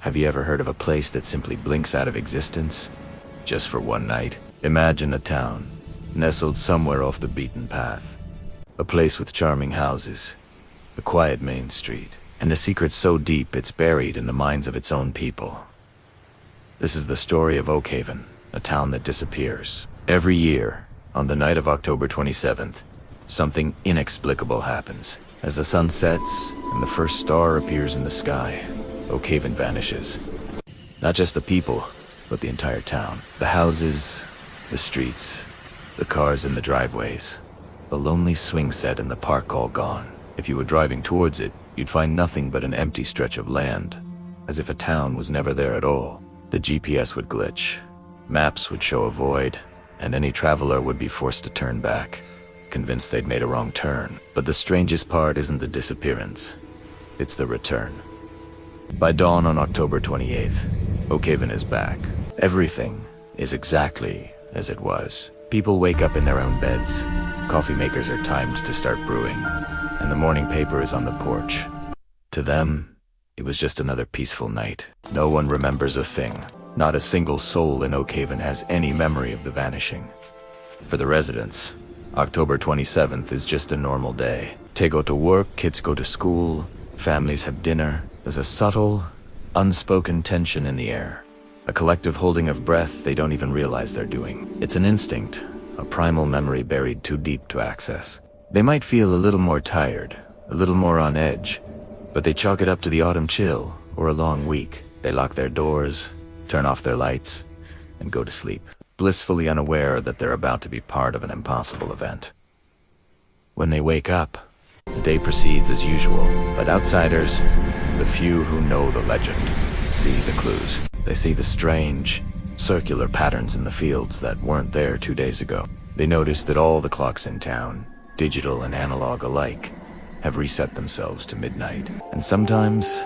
Have you ever heard of a place that simply blinks out of existence? Just for one night? Imagine a town, nestled somewhere off the beaten path. A place with charming houses, a quiet main street, and a secret so deep it's buried in the minds of its own people. This is the story of Oakhaven, a town that disappears. Every year, on the night of October 27th, something inexplicable happens. As the sun sets and the first star appears in the sky, Oakhaven vanishes. Not just the people, but the entire town. The houses, the streets, the cars in the driveways. The lonely swing set in the park all gone. If you were driving towards it, you'd find nothing but an empty stretch of land, as if a town was never there at all. The GPS would glitch, maps would show a void, and any traveler would be forced to turn back, convinced they'd made a wrong turn. But the strangest part isn't the disappearance, it's the return. By dawn on October 28th, Oakhaven is back. Everything is exactly as it was. People wake up in their own beds, coffee makers are timed to start brewing, and the morning paper is on the porch. To them, it was just another peaceful night. No one remembers a thing. Not a single soul in Oakhaven has any memory of the vanishing. For the residents, October 27th is just a normal day. They go to work, kids go to school, families have dinner. There's a subtle, unspoken tension in the air. A collective holding of breath they don't even realize they're doing. It's an instinct, a primal memory buried too deep to access. They might feel a little more tired, a little more on edge, but they chalk it up to the autumn chill or a long week. They lock their doors, turn off their lights, and go to sleep, blissfully unaware that they're about to be part of an impossible event. When they wake up, the day proceeds as usual, but outsiders, the few who know the legend, see the clues. They see the strange, circular patterns in the fields that weren't there 2 days ago. They notice that all the clocks in town, digital and analog alike, have reset themselves to midnight. And sometimes,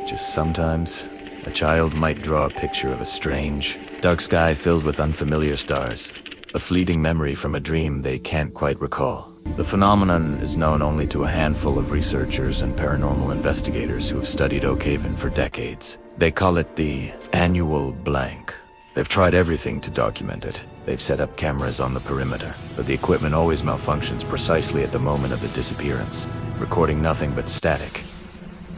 just sometimes, a child might draw a picture of a strange, dark sky filled with unfamiliar stars, a fleeting memory from a dream they can't quite recall. The phenomenon is known only to a handful of researchers and paranormal investigators who have studied Oakhaven for decades. They call it the annual blank. They've tried everything to document it. They've set up cameras on the perimeter, but the equipment always malfunctions precisely at the moment of the disappearance, recording nothing but static.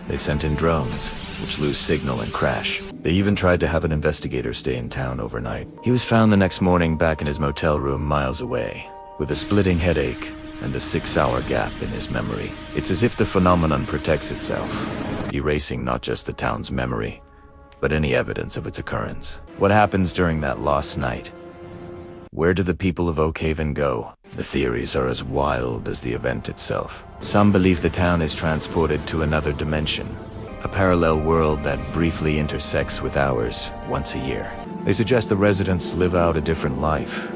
They've sent in drones, which lose signal and crash. They even tried to have an investigator stay in town overnight. He was found the next morning back in his motel room miles away, with a splitting headache and a 6-hour gap in his memory. It's as if the phenomenon protects itself, erasing not just the town's memory, but any evidence of its occurrence. What happens during that lost night? Where do the people of Oakhaven go? The theories are as wild as the event itself. Some believe the town is transported to another dimension, a parallel world that briefly intersects with ours once a year. They suggest the residents live out a different life,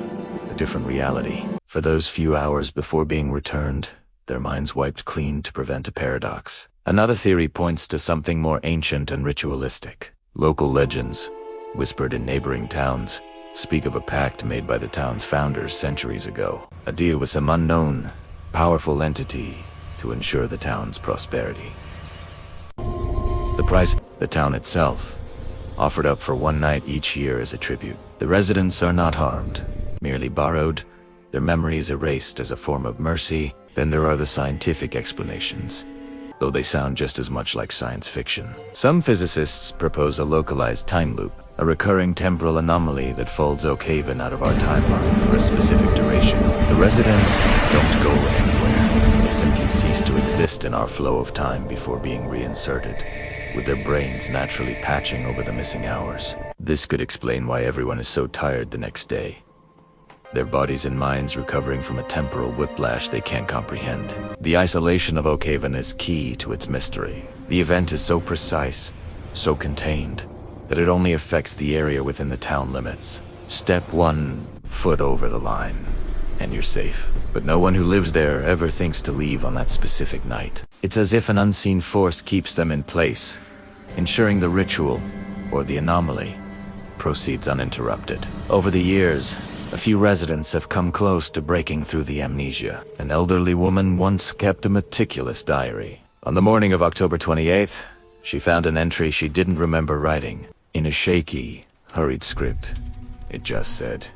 a different reality. For those few hours before being returned, their minds wiped clean to prevent a paradox. Another theory points to something more ancient and ritualistic. Local legends, whispered in neighboring towns, speak of a pact made by the town's founders centuries ago. A deal with some unknown, powerful entity to ensure the town's prosperity. The price, the town itself, offered up for one night each year as a tribute. The residents are not harmed, merely borrowed, their memories erased as a form of mercy. Then there are the scientific explanations, though they sound just as much like science fiction. Some physicists propose a localized time loop, a recurring temporal anomaly that folds Oakhaven out of our timeline for a specific duration. The residents don't go anywhere. They simply cease to exist in our flow of time before being reinserted, with their brains naturally patching over the missing hours. This could explain why everyone is so tired the next day, their bodies and minds recovering from a temporal whiplash they can't comprehend. The isolation of Oakhaven is key to its mystery. The event is so precise, so contained, that it only affects the area within the town limits. Step 1 foot over the line, and you're safe. But no one who lives there ever thinks to leave on that specific night. It's as if an unseen force keeps them in place, ensuring the ritual, or the anomaly, proceeds uninterrupted. Over the years, a few residents have come close to breaking through the amnesia. An elderly woman once kept a meticulous diary. On the morning of October 28th, She found an entry she didn't remember writing. In a shaky, hurried script, it just said,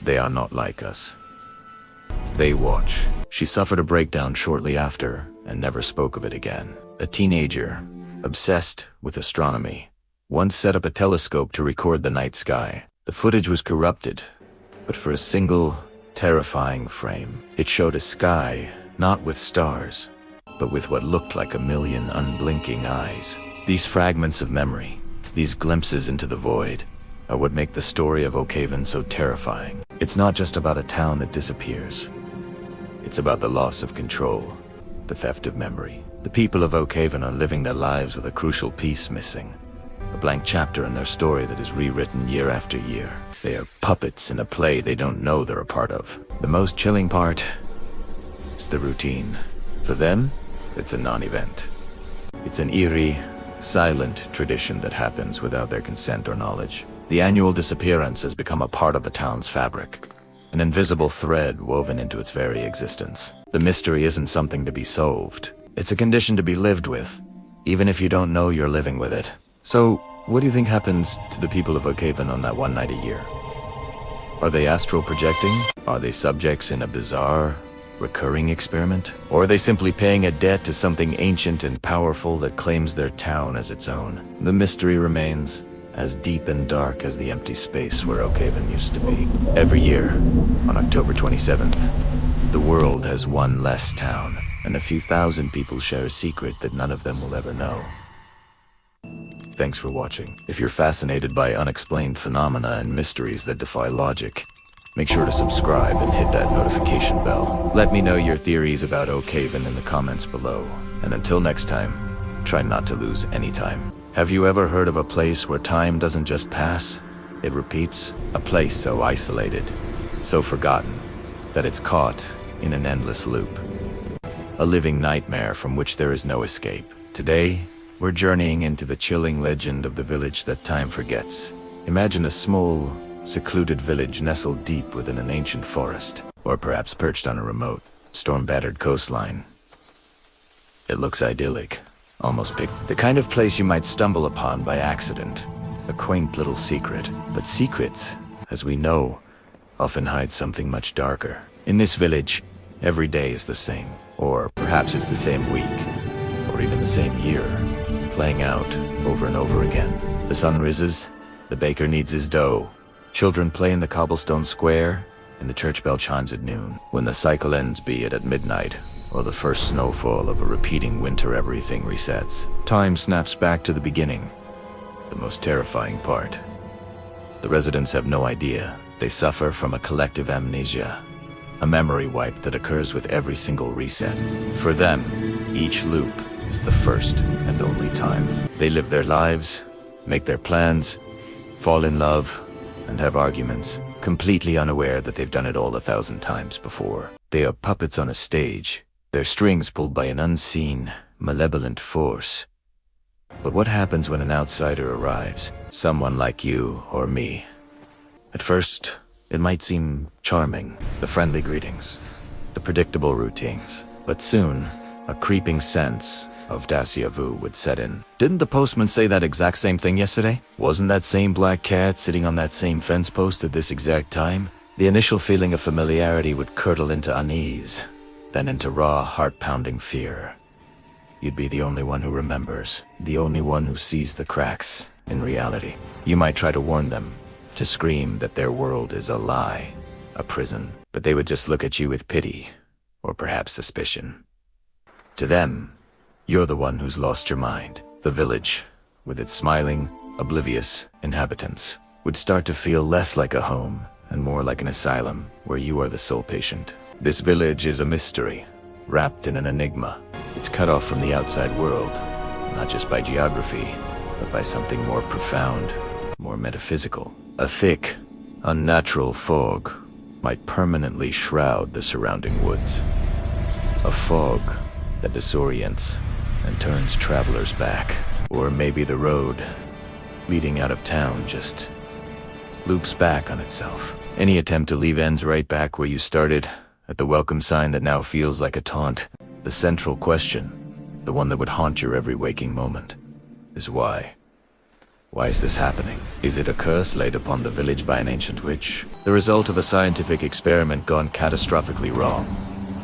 "They are not like us. They watch." She suffered a breakdown shortly after and never spoke of it again. A teenager, obsessed with astronomy, once set up a telescope to record the night sky. The footage was corrupted, but for a single, terrifying frame. It showed a sky not with stars, but with what looked like a million unblinking eyes. These fragments of memory, these glimpses into the void, are what make the story of Oakhaven so terrifying. It's not just about a town that disappears. It's about the loss of control, the theft of memory. The people of Oakhaven are living their lives with a crucial piece missing. A blank chapter in their story that is rewritten year after year. They are puppets in a play they don't know they're a part of. The most chilling part is the routine. For them, it's a non-event. It's an eerie, silent tradition that happens without their consent or knowledge. The annual disappearance has become a part of the town's fabric, an invisible thread woven into its very existence. The mystery isn't something to be solved. It's a condition to be lived with, even if you don't know you're living with it. So, what do you think happens to the people of Oakhaven on that one night a year? Are they astral projecting? Are they subjects in a bizarre, recurring experiment? Or are they simply paying a debt to something ancient and powerful that claims their town as its own? The mystery remains as deep and dark as the empty space where Oakhaven used to be. Every year, on October 27th, the world has one less town, and a few thousand people share a secret that none of them will ever know. Thanks for watching. If you're fascinated by unexplained phenomena and mysteries that defy logic, make sure to subscribe and hit that notification bell. Let me know your theories about Oakhaven in the comments below. And until next time, try not to lose any time. Have you ever heard of a place where time doesn't just pass, it repeats? A place so isolated, so forgotten, that it's caught in an endless loop. A living nightmare from which there is no escape. Today, we're journeying into the chilling legend of the village that time forgets. Imagine a small, secluded village nestled deep within an ancient forest, or perhaps perched on a remote, storm-battered coastline. It looks idyllic, almost the kind of place you might stumble upon by accident. A quaint little secret. But secrets, as we know, often hide something much darker. In this village, every day is the same. Or perhaps it's the same week, or even the same year, playing out over and over again. The sun rises, the baker kneads his dough, children play in the cobblestone square, and the church bell chimes at noon. When the cycle ends, be it at midnight, or the first snowfall of a repeating winter, everything resets. Time snaps back to the beginning, the most terrifying part. The residents have no idea. They suffer from a collective amnesia, a memory wipe that occurs with every single reset. For them, each loop is the first and only time. They live their lives, make their plans, fall in love, and have arguments, completely unaware that they've done it all 1,000 times before. They are puppets on a stage, their strings pulled by an unseen, malevolent force. But what happens when an outsider arrives? Someone like you or me. At first, it might seem charming, the friendly greetings, the predictable routines. But soon, a creeping sense of déjà vu would set in. Didn't the postman say that exact same thing yesterday? Wasn't that same black cat sitting on that same fence post at this exact time? The initial feeling of familiarity would curdle into unease, then into raw, heart-pounding fear. You'd be the only one who remembers, the only one who sees the cracks in reality. You might try to warn them, to scream that their world is a lie, a prison, but they would just look at you with pity, or perhaps suspicion. To them, you're the one who's lost your mind. The village, with its smiling, oblivious inhabitants, would start to feel less like a home and more like an asylum where you are the sole patient. This village is a mystery, wrapped in an enigma. It's cut off from the outside world, not just by geography, but by something more profound, more metaphysical. A thick, unnatural fog might permanently shroud the surrounding woods. A fog that disorients and turns travelers back. Or maybe the road leading out of town just loops back on itself. Any attempt to leave ends right back where you started, at the welcome sign that now feels like a taunt. The central question, the one that would haunt your every waking moment. is why. Why is this happening? Is it a curse laid upon the village by an ancient witch? The result of a scientific experiment gone catastrophically wrong,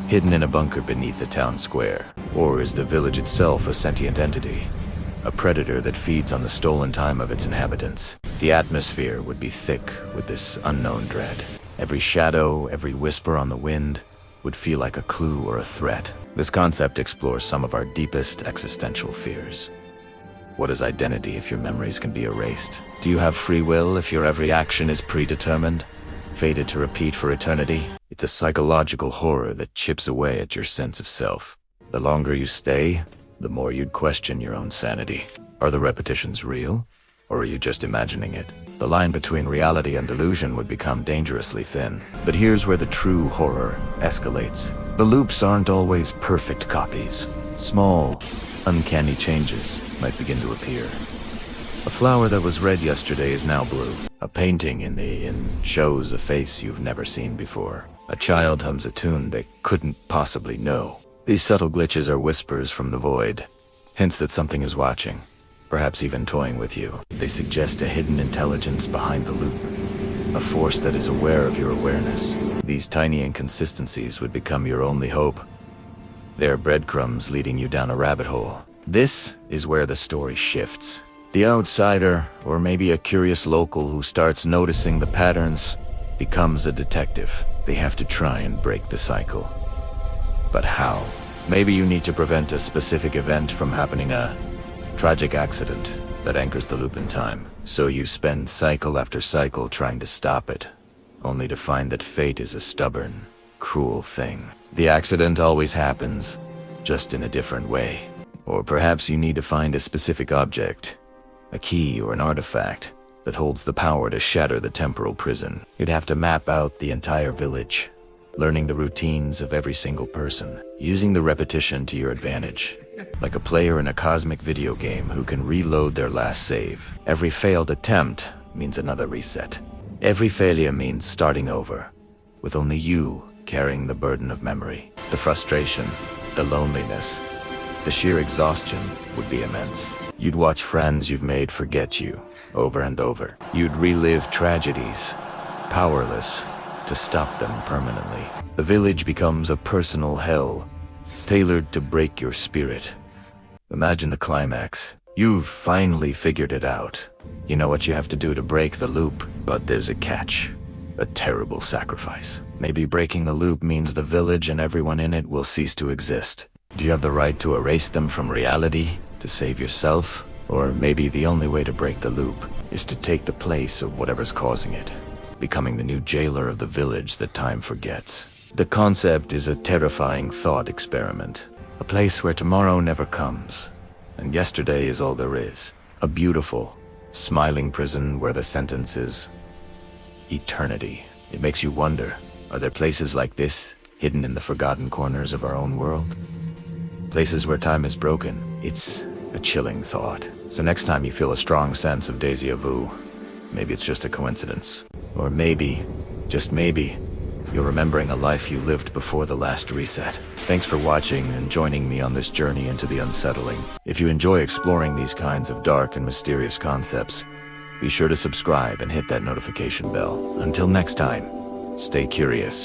hidden in a bunker beneath the town square? Or is the village itself a sentient entity? A predator that feeds on the stolen time of its inhabitants? The atmosphere would be thick with this unknown dread. Every shadow, every whisper on the wind would feel like a clue or a threat. This concept explores some of our deepest existential fears. What is identity if your memories can be erased? Do you have free will if your every action is predetermined, fated to repeat for eternity? It's a psychological horror that chips away at your sense of self. The longer you stay, the more you'd question your own sanity. Are the repetitions real, or are you just imagining it? The line between reality and delusion would become dangerously thin. But here's where the true horror escalates. The loops aren't always perfect copies. Small, uncanny changes might begin to appear. A flower that was red yesterday is now blue. A painting in the inn shows a face you've never seen before. A child hums a tune they couldn't possibly know. These subtle glitches are whispers from the void, hints that something is watching, perhaps even toying with you. They suggest a hidden intelligence behind the loop, a force that is aware of your awareness. These tiny inconsistencies would become your only hope. They're breadcrumbs leading you down a rabbit hole. This is where the story shifts. The outsider, or maybe a curious local who starts noticing the patterns, becomes a detective. They have to try and break the cycle. But how? Maybe you need to prevent a specific event from happening, a tragic accident that anchors the loop in time. So you spend cycle after cycle trying to stop it, only to find that fate is a stubborn, cruel thing. The accident always happens, just in a different way. Or perhaps you need to find a specific object, a key or an artifact, that holds the power to shatter the temporal prison. You'd have to map out the entire village, learning the routines of every single person, using the repetition to your advantage, like a player in a cosmic video game who can reload their last save. Every failed attempt means another reset. Every failure means starting over, with only you carrying the burden of memory. The frustration, the loneliness, the sheer exhaustion would be immense. You'd watch friends you've made forget you over and over. You'd relive tragedies, powerless to stop them permanently. The village becomes a personal hell, tailored to break your spirit. Imagine the climax. You've finally figured it out. You know what you have to do to break the loop, but there's a catch. A terrible sacrifice. Maybe breaking the loop means the village and everyone in it will cease to exist. Do you have the right to erase them from reality, to save yourself? Or maybe the only way to break the loop is to take the place of whatever's causing it, becoming the new jailer of the village that time forgets. The concept is a terrifying thought experiment, a place where tomorrow never comes, and yesterday is all there is. A beautiful, smiling prison where the sentence is eternity. It makes you wonder, are there places like this, hidden in the forgotten corners of our own world? Places where time is broken. It's a chilling thought. So next time you feel a strong sense of déjà vu, maybe it's just a coincidence. Or maybe, just maybe, you're remembering a life you lived before the last reset. Thanks for watching and joining me on this journey into the unsettling. If you enjoy exploring these kinds of dark and mysterious concepts, be sure to subscribe and hit that notification bell. Until next time, stay curious.